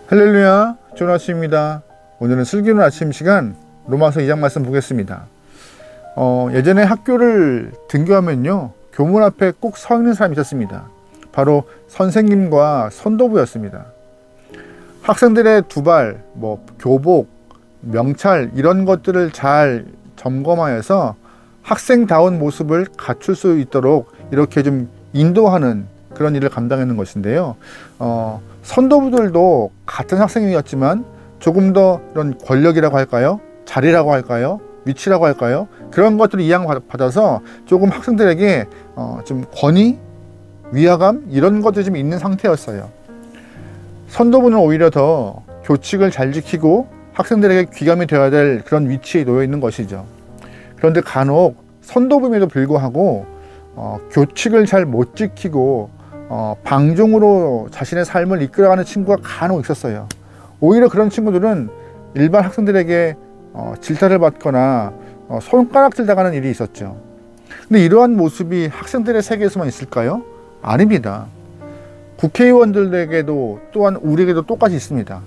할렐루야, 좋은 아침입니다. 오늘은 슬기로운 아침 시간 로마서 2장 말씀 보겠습니다. 예전에 학교를 등교하면요, 교문 앞에 꼭 서 있는 사람이 있었습니다. 바로 선생님과 선도부였습니다. 학생들의 두발, 교복, 명찰 이런 것들을 잘 점검하여서 학생다운 모습을 갖출 수 있도록 이렇게 좀 인도하는 그런 일을 감당하는 것인데요. 선도부들도 같은 학생이었지만 조금 더 이런 권력이라고 할까요? 자리라고 할까요? 위치라고 할까요? 그런 것들을 이양받아서 조금 학생들에게 좀 권위, 위화감 이런 것들이 좀 있는 상태였어요. 선도부는 오히려 더 교칙을 잘 지키고 학생들에게 귀감이 되어야 될 그런 위치에 놓여 있는 것이죠. 그런데 간혹 선도부임에도 불구하고 교칙을 잘 못 지키고 방종으로 자신의 삶을 이끌어가는 친구가 간혹 있었어요. 오히려 그런 친구들은 일반 학생들에게 질타를 받거나 손가락질 당하는 일이 있었죠. 근데 이러한 모습이 학생들의 세계에서만 있을까요? 아닙니다. 국회의원들에게도 또한 우리에게도 똑같이 있습니다.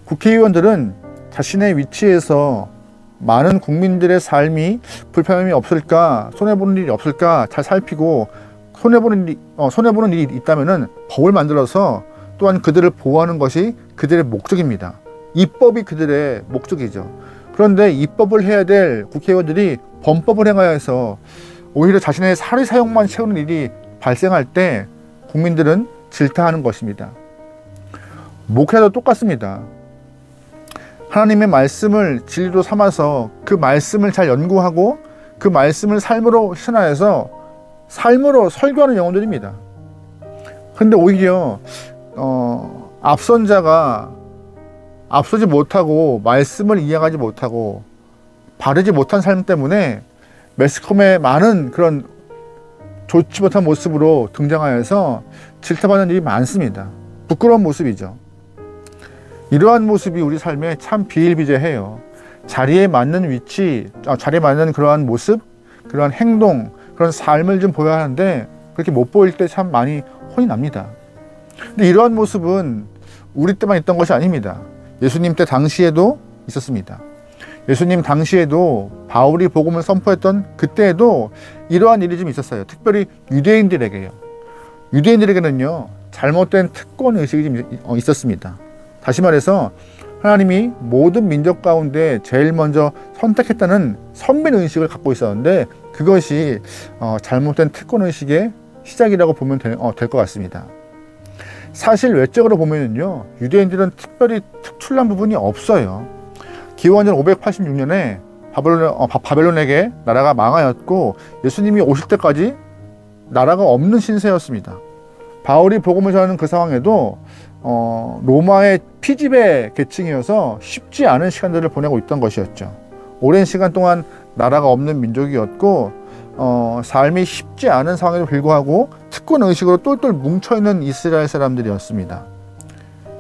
국회의원들은 자신의 위치에서 많은 국민들의 삶이 불편함이 없을까, 손해보는 일이 없을까 잘 살피고 손해보는 일이 있다면 법을 만들어서 또한 그들을 보호하는 것이 그들의 목적입니다. 입법이 그들의 목적이죠. 그런데 입법을 해야 될 국회의원들이 범법을 행하여서 오히려 자신의 사리 사욕만 채우는 일이 발생할 때 국민들은 질타하는 것입니다. 목회도 똑같습니다. 하나님의 말씀을 진리로 삼아서 그 말씀을 잘 연구하고 그 말씀을 삶으로 실천하여서 삶으로 설교하는 영혼들입니다. 근데 오히려 앞선 자가 앞서지 못하고 말씀을 이해하지 못하고 바르지 못한 삶 때문에 매스컴에 많은 그런 좋지 못한 모습으로 등장하여서 질타받는 일이 많습니다. 부끄러운 모습이죠. 이러한 모습이 우리 삶에 참 비일비재해요. 자리에 맞는 위치, 자리에 맞는 그러한 모습, 그러한 행동, 그런 삶을 좀 보여야 하는데 그렇게 못 보일 때 참 많이 혼이 납니다. 근데 이러한 모습은 우리 때만 있던 것이 아닙니다. 예수님 때 당시에도 있었습니다. 예수님 당시에도 바울이 복음을 선포했던 그때에도 이러한 일이 좀 있었어요. 특별히 유대인들에게요. 유대인들에게는요, 잘못된 특권 의식이 좀 있었습니다. 다시 말해서 하나님이 모든 민족 가운데 제일 먼저 선택했다는 선민 의식을 갖고 있었는데 그것이 잘못된 특권 의식의 시작이라고 보면 될 것 같습니다. 사실 외적으로 보면요, 유대인들은 특별히 특출난 부분이 없어요. 기원전 586년에 바벨론에게 나라가 망하였고 예수님이 오실 때까지 나라가 없는 신세였습니다. 바울이 복음을 전하는 그 상황에도 로마의 피지배 계층이어서 쉽지 않은 시간들을 보내고 있던 것이었죠. 오랜 시간 동안 나라가 없는 민족이었고 삶이 쉽지 않은 상황에도 불구하고 특권 의식으로 똘똘 뭉쳐있는 이스라엘 사람들이었습니다.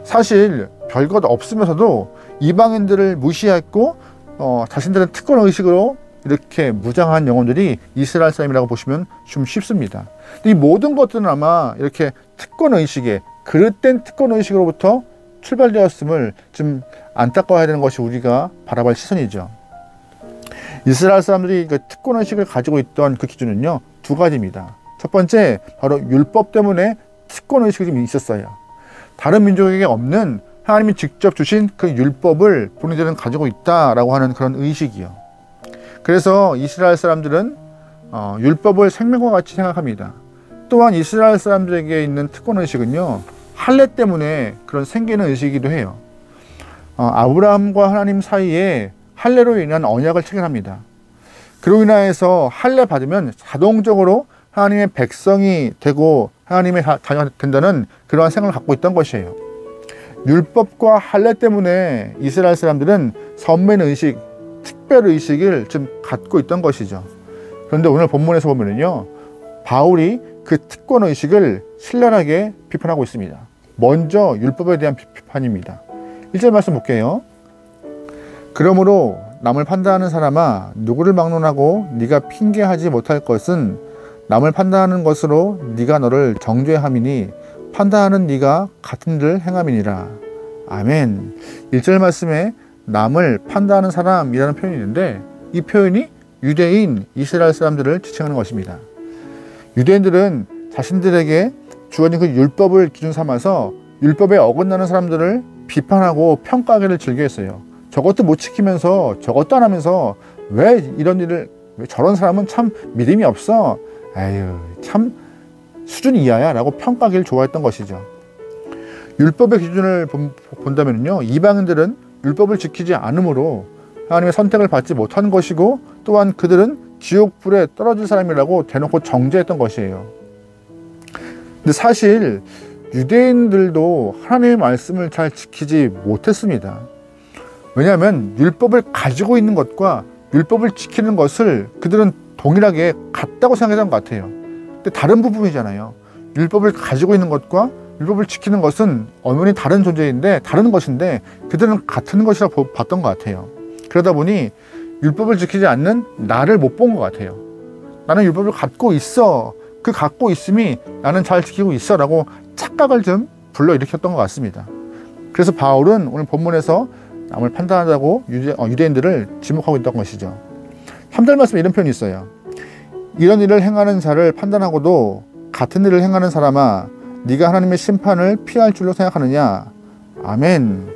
사실 별것 없으면서도 이방인들을 무시했고 자신들은 특권 의식으로 이렇게 무장한 영혼들이 이스라엘 사람이라고 보시면 좀 쉽습니다. 이 모든 것들은 아마 이렇게 특권 의식에 그릇된 특권 의식으로부터 출발되었음을 좀 안타까워해야 되는 것이 우리가 바라볼 시선이죠. 이스라엘 사람들이 그 특권 의식을 가지고 있던 그 기준은요, 두 가지입니다. 첫 번째, 바로 율법 때문에 특권 의식이 좀 있었어요. 다른 민족에게 없는 하나님이 직접 주신 그 율법을 본인들은 가지고 있다라고 하는 그런 의식이요. 그래서 이스라엘 사람들은 율법을 생명과 같이 생각합니다. 또한 이스라엘 사람들에게 있는 특권 의식은요, 할례 때문에 그런 생기는 의식이기도 해요. 아브라함과 하나님 사이에 할례로 인한 언약을 체결합니다. 그로 인하여서 할례 받으면 자동적으로 하나님의 백성이 되고 하나님의 자녀가 된다는 그러한 생각을 갖고 있던 것이에요. 율법과 할례 때문에 이스라엘 사람들은 선민 의식, 특별 의식을 좀 갖고 있던 것이죠. 그런데 오늘 본문에서 보면은요, 바울이 그 특권 의식을 신랄하게 비판하고 있습니다. 먼저 율법에 대한 비판입니다. 1절 말씀 볼게요. 그러므로 남을 판단하는 사람아, 누구를 막론하고 네가 핑계하지 못할 것은 남을 판단하는 것으로 네가 너를 정죄함이니 판단하는 네가 같은 일을 행함이니라. 아멘. 1절 말씀에 남을 판단하는 사람이라는 표현이 있는데 이 표현이 유대인 이스라엘 사람들을 지칭하는 것입니다. 유대인들은 자신들에게 주어진 그 율법을 기준 삼아서 율법에 어긋나는 사람들을 비판하고 평가하기를 즐겨했어요. 저것도 못 지키면서 저것도 안 하면서 왜 이런 일을, 왜 저런 사람은 참 믿음이 없어, 아유 참 수준 이하야 라고 평가하기를 좋아했던 것이죠. 율법의 기준을 본다면요, 이방인들은 율법을 지키지 않으므로 하나님의 선택을 받지 못한 것이고, 또한 그들은 지옥불에 떨어질 사람이라고 대놓고 정죄했던 것이에요. 근데 사실 유대인들도 하나님의 말씀을 잘 지키지 못했습니다. 왜냐하면 율법을 가지고 있는 것과 율법을 지키는 것을 그들은 동일하게 같다고 생각했던 것 같아요. 근데 다른 부분이잖아요. 율법을 가지고 있는 것과 율법을 지키는 것은 엄연히 다른 존재인데, 다른 것인데 그들은 같은 것이라고 봤던 것 같아요. 그러다 보니 율법을 지키지 않는 나를 못 본 것 같아요. 나는 율법을 갖고 있어, 그 갖고 있음이 나는 잘 지키고 있어 라고 착각을 좀 불러일으켰던 것 같습니다. 그래서 바울은 오늘 본문에서 남을 판단하자고 유대인들을 지목하고 있던 것이죠. 3절 말씀에 이런 표현이 있어요. 이런 일을 행하는 자를 판단하고도 같은 일을 행하는 사람아, 네가 하나님의 심판을 피할 줄로 생각하느냐. 아멘.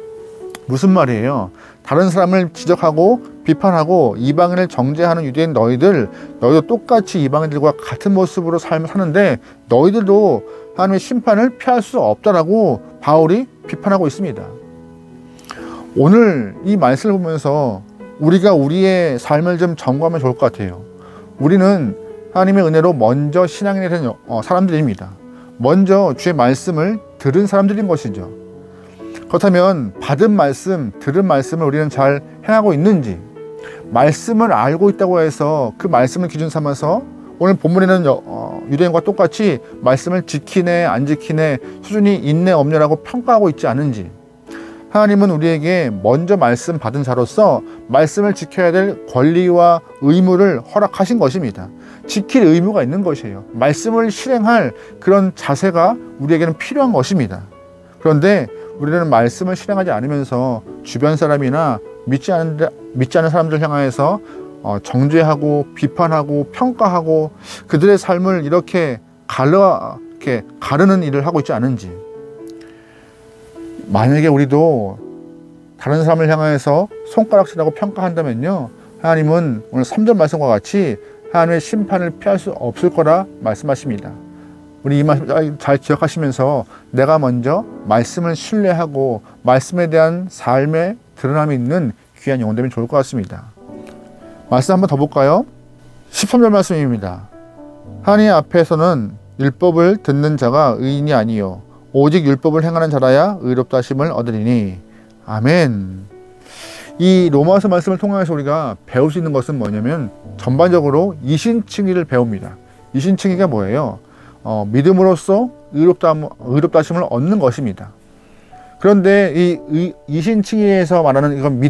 무슨 말이에요? 다른 사람을 지적하고 비판하고 이방인을 정죄하는 유대인 너희도 똑같이 이방인들과 같은 모습으로 삶을 사는데 너희들도 하나님의 심판을 피할 수 없다라고 바울이 비판하고 있습니다. 오늘 이 말씀을 보면서 우리가 우리의 삶을 좀 점검하면 좋을 것 같아요. 우리는 하나님의 은혜로 먼저 신앙인이 된 사람들입니다. 먼저 주의 말씀을 들은 사람들인 것이죠. 그렇다면 받은 말씀, 들은 말씀을 우리는 잘 행하고 있는지, 말씀을 알고 있다고 해서 그 말씀을 기준 삼아서 오늘 본문에는 유대인과 똑같이 말씀을 지키네 안 지키네, 수준이 있네 없네라고 평가하고 있지 않은지, 하나님은 우리에게 먼저 말씀 받은 자로서 말씀을 지켜야 될 권리와 의무를 허락하신 것입니다. 지킬 의무가 있는 것이에요. 말씀을 실행할 그런 자세가 우리에게는 필요한 것입니다. 그런데 우리는 말씀을 실행하지 않으면서 주변 사람이나 믿지 않은 사람들 향해서 정죄하고 비판하고 평가하고 그들의 삶을 이렇게 가르는 일을 하고 있지 않은지, 만약에 우리도 다른 사람을 향해서 손가락질하고 평가한다면요, 하나님은 오늘 3절 말씀과 같이 하나님의 심판을 피할 수 없을 거라 말씀하십니다. 우리 이 말씀 잘 기억하시면서 내가 먼저 말씀을 신뢰하고 말씀에 대한 삶의 드러남이 있는 귀한 영혼 되면 좋을 것 같습니다. 말씀 한번 더 볼까요? 13절 말씀입니다. 하나님 앞에서는 율법을 듣는 자가 의인이 아니요 오직 율법을 행하는 자라야 의롭다 하심을 얻으리니. 아멘. 이 로마서 말씀을 통해서 우리가 배울 수 있는 것은 뭐냐면 전반적으로 이신칭의를 배웁니다. 이신칭의가 뭐예요? 믿음으로써 의롭다 하심을 얻는 것입니다. 그런데 이 이신칭의에서 말하는 이건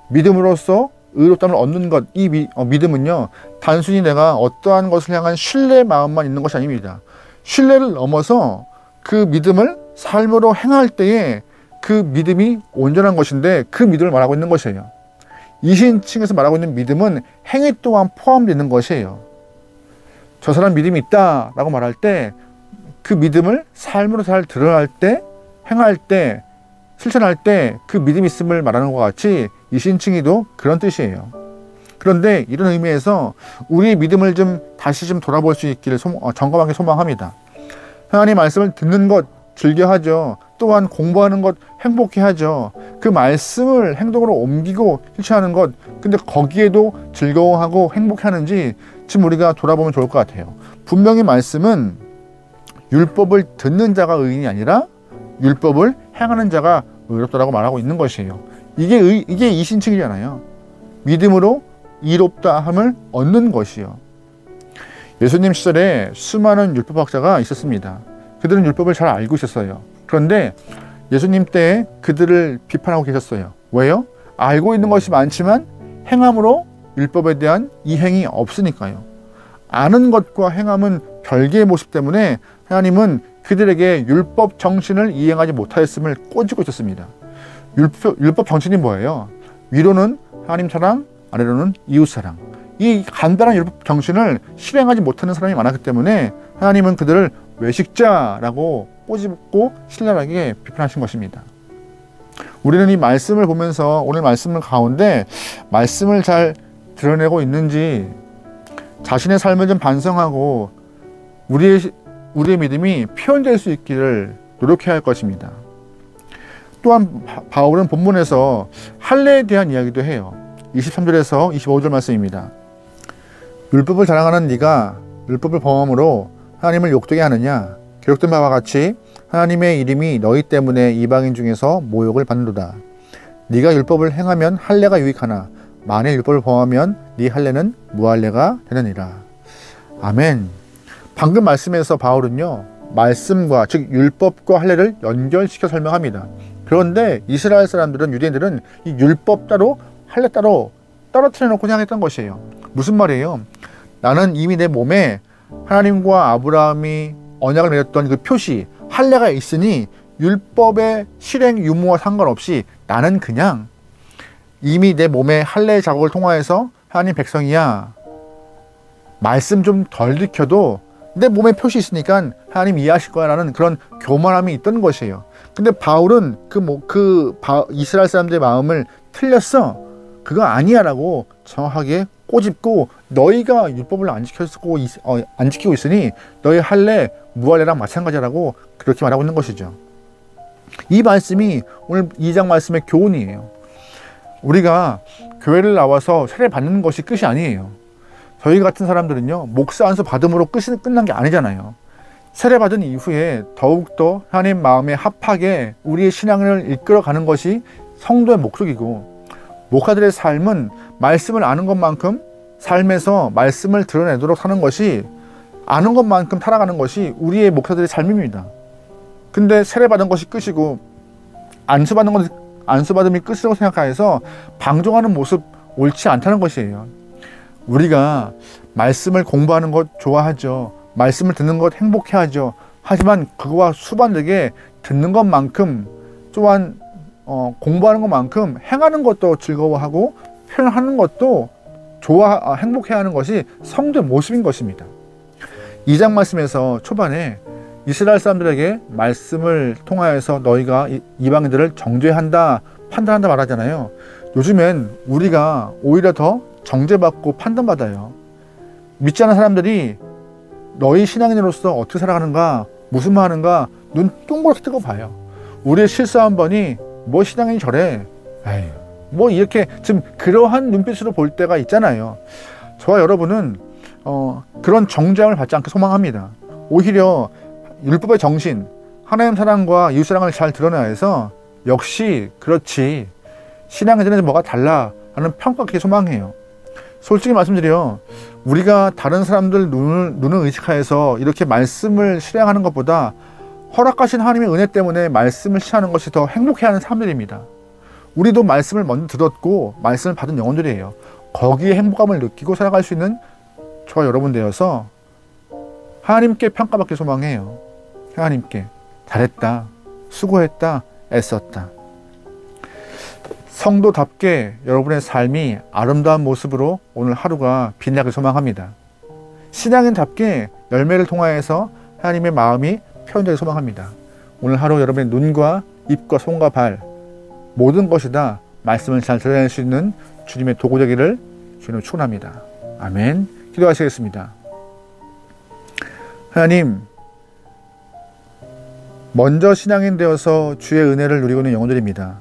믿음으로써 의롭다함을 얻는 것, 이 믿음은요, 단순히 내가 어떠한 것을 향한 신뢰의 마음만 있는 것이 아닙니다. 신뢰를 넘어서 그 믿음을 삶으로 행할 때에 그 믿음이 온전한 것인데 그 믿음을 말하고 있는 것이에요. 이신칭에서 말하고 있는 믿음은 행위 또한 포함되어 있는 것이에요. 저 사람 믿음이 있다 라고 말할 때 그 믿음을 삶으로 잘 드러날 때, 행할 때, 실천할 때 그 믿음이 있음을 말하는 것 같이 이신칭의도 그런 뜻이에요. 그런데 이런 의미에서 우리의 믿음을 다시 돌아볼 수 있기를 점검하게 소망합니다. 하나님 말씀을 듣는 것 즐겨하죠. 또한 공부하는 것 행복해하죠. 그 말씀을 행동으로 옮기고 실천하는 것, 근데 거기에도 즐거워하고 행복해하는지 지금 우리가 돌아보면 좋을 것 같아요. 분명히 말씀은 율법을 듣는 자가 의인이 아니라 율법을 행하는 자가 의롭다라고 말하고 있는 것이에요. 이게 이신칭이잖아요. 믿음으로 의롭다함을 얻는 것이요. 예수님 시절에 수많은 율법학자가 있었습니다. 그들은 율법을 잘 알고 있었어요. 그런데 예수님 때에 그들을 비판하고 계셨어요. 왜요? 알고 있는 것이 많지만 행함으로 율법에 대한 이행이 없으니까요. 아는 것과 행함은 별개의 모습 때문에 하나님은 그들에게 율법 정신을 이행하지 못하였음을 꼬집고 있었습니다. 율법 정신이 뭐예요? 위로는 하나님 사랑, 아래로는 이웃 사랑. 이 간단한 율법 정신을 실행하지 못하는 사람이 많았기 때문에 하나님은 그들을 외식자라고 꼬집고 신랄하게 비판하신 것입니다. 우리는 이 말씀을 보면서 오늘 말씀을 가운데 말씀을 잘 드러내고 있는지 자신의 삶을 좀 반성하고 우리의 믿음이 표현될 수 있기를 노력해야 할 것입니다. 또한 바울은 본문에서 할례에 대한 이야기도 해요. 23절에서 25절 말씀입니다. 율법을 자랑하는 네가 율법을 범함으로 하나님을 욕되게 하느냐? 기록된 바와 같이 하나님의 이름이 너희 때문에 이방인 중에서 모욕을 받는도다. 네가 율법을 행하면 할례가 유익하나 만일 율법을 범하면 네 할례는 무할례가 되느니라. 아멘. 방금 말씀에서 바울은요, 말씀과 즉 율법과 할례를 연결시켜 설명합니다. 그런데 이스라엘 사람들은, 유대인들은 이 율법 따로 할례 따로 떨어뜨려 놓고 생각했던 것이에요. 무슨 말이에요? 나는 이미 내 몸에 하나님과 아브라함이 언약을 맺었던 그 표시 할례가 있으니 율법의 실행 유무와 상관없이 나는 그냥 이미 내 몸에 할례의 자국을 통하여서 하나님 백성이야. 말씀 좀 덜 익혀도 내 몸에 표시 있으니까 하나님 이해하실 거야 라는 그런 교만함이 있던 것이에요. 근데 바울은 이스라엘 사람들의 마음을 틀렸어. 그거 아니야 라고 정확하게 꼬집고 너희가 율법을 안 지키고 있으니 너희 할례 무할례랑 마찬가지라고 그렇게 말하고 있는 것이죠. 이 말씀이 오늘 2장 말씀의 교훈이에요. 우리가 교회를 나와서 세례 받는 것이 끝이 아니에요. 저희 같은 사람들은요, 목사 안수 받음으로 끝난 게 아니잖아요. 세례 받은 이후에 더욱더 하나님 마음에 합하게 우리의 신앙을 이끌어가는 것이 성도의 목적이고, 목사들의 삶은 말씀을 아는 것만큼 삶에서 말씀을 드러내도록 사는 것이, 아는 것만큼 살아가는 것이 우리의 목사들의 삶입니다. 근데 세례 받은 것이 끝이고 안수받음이 끝이라고 생각해서 방종하는 모습 옳지 않다는 것이에요. 우리가 말씀을 공부하는 것 좋아하죠. 말씀을 듣는 것 행복해하죠. 하지만 그거와 수반되게 듣는 것만큼 또한 공부하는 것만큼 행하는 것도 즐거워하고 표현하는 것도 행복해하는 것이 성도의 모습인 것입니다. 2장 말씀에서 초반에 이스라엘 사람들에게 말씀을 통하여서 너희가 이방인들을 정죄한다, 판단한다 말하잖아요. 요즘엔 우리가 오히려 더 정죄받고 판단받아요. 믿지 않는 사람들이 너희 신앙인으로서 어떻게 살아가는가, 무슨 말 하는가 눈 동그랗게 뜨고 봐요. 우리의 실수 한 번이 뭐 신앙인이 저래, 에이, 뭐 이렇게 지금 그러한 눈빛으로 볼 때가 있잖아요. 저와 여러분은 그런 정죄함을 받지 않게 소망합니다. 오히려 율법의 정신, 하나님 사랑과 이웃 사랑을 잘 드러내야 해서 역시 그렇지, 신앙에는 뭐가 달라 하는 평가하게 소망해요. 솔직히 말씀드려, 우리가 다른 사람들 눈을 의식하여서 이렇게 말씀을 실행하는 것보다 허락하신 하나님의 은혜 때문에 말씀을 실행하는 것이 더 행복해하는 사람들입니다. 우리도 말씀을 먼저 들었고 말씀을 받은 영혼들이에요. 거기에 행복감을 느끼고 살아갈 수 있는 저와 여러분 되어서 하나님께 평가받기 소망해요. 하나님께 잘했다, 수고했다, 애썼다. 성도답게 여러분의 삶이 아름다운 모습으로 오늘 하루가 빛나길 소망합니다. 신앙인답게 열매를 통하여서 하나님의 마음이 표현되길 소망합니다. 오늘 하루 여러분의 눈과 입과 손과 발 모든 것이 다 말씀을 잘 드러낼 수 있는 주님의 도구 되기를 주님으로 축원합니다. 아멘. 기도하시겠습니다. 하나님, 먼저 신앙인 되어서 주의 은혜를 누리고 있는 영혼들입니다.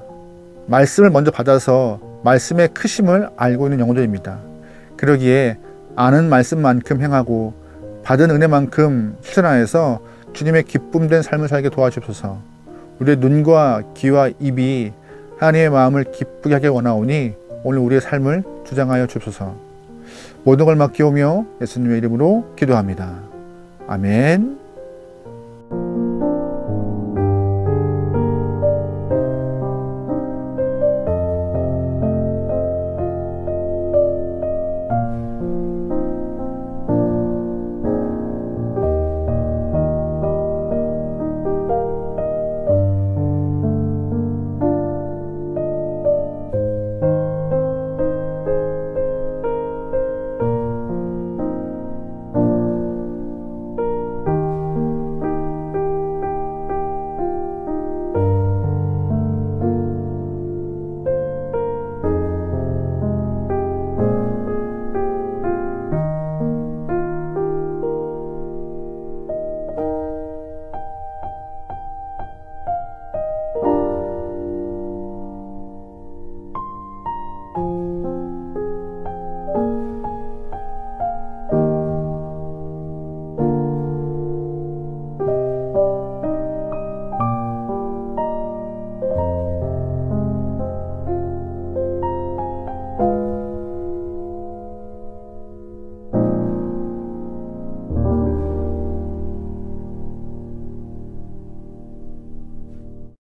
말씀을 먼저 받아서 말씀의 크심을 알고 있는 영혼들입니다. 그러기에 아는 말씀만큼 행하고 받은 은혜만큼 실천하여서 주님의 기쁨된 삶을 살게 도와주옵소서. 우리의 눈과 귀와 입이 하나님의 마음을 기쁘게 하게 원하오니 오늘 우리의 삶을 주장하여 주옵소서. 모든 걸 맡기오며 예수님의 이름으로 기도합니다. 아멘.